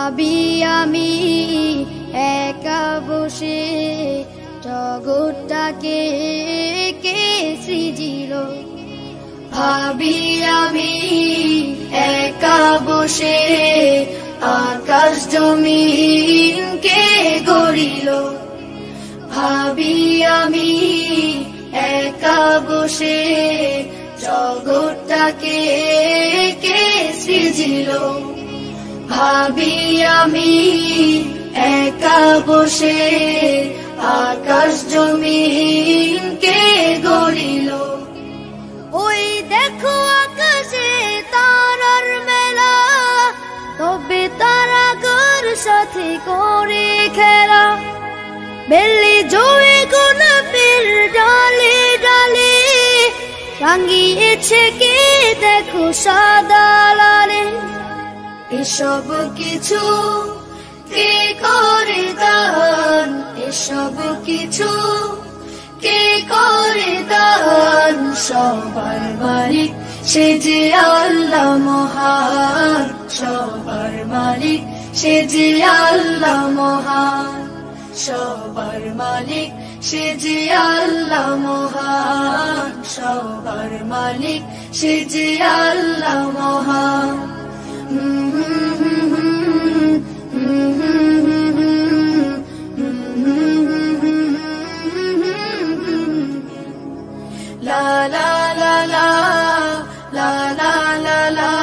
ভাবি আমি একা বসে জগৎটাকে কে সৃজিল। ভাবি আমি একা বসে আকাশ জমিন কে গড়িল। ভাবি আমি একা বসে জগৎটাকে কে সৃজিল। ভাবি আমি একা বসে আকাশ জমিন কে গড়িল। ওই দেখো আকাশে তারার মেলা, তবে তারাগর সাথে করে খেলা। বেলি জোরে গোলাপের ডালে ডালে রাঙিয়েছে কে দেখো সাদা লালে। এসব কিছু কে করে দান, এসব কিছু কে করে দান। সবার মালিক সে যে আল্লাহ মহান, সবার মালিক সে যে আল্লাহ মহান। সবার মালিক সে যে আল্লাহ মহান, সবার মালিক সে যে আল্লাহ মহান। লা লা লা লা লা লা লা লা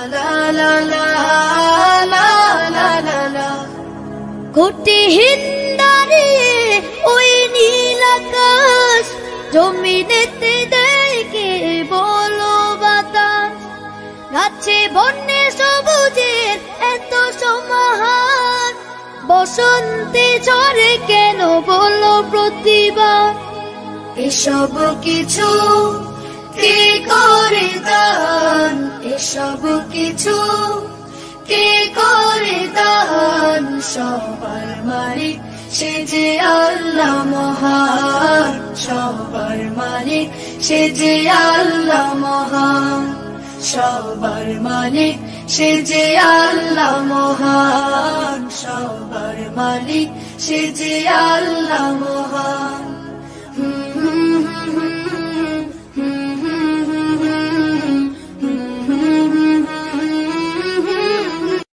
লা লা লা লা লা লা লা। কোটিহীন দাঁড়িয়ে ওই নীল আকাশ, জমিনেতে দেখে বলো বাতাস। গাছে বনে সবুজের এত সমাহার, বসন্তে ঝরে কেন বলো প্রতিবার। এসব কিছু কে করে দান, এসব কিছু কে করে দান। সবার মালিক সে যে আল্লাহ মহান, সবার মালিক সে যে আল্লাহ মহান। সবার মালিক সে যে আল্লাহ মহান, সবার মালিক সে যে আল্লাহ মহান।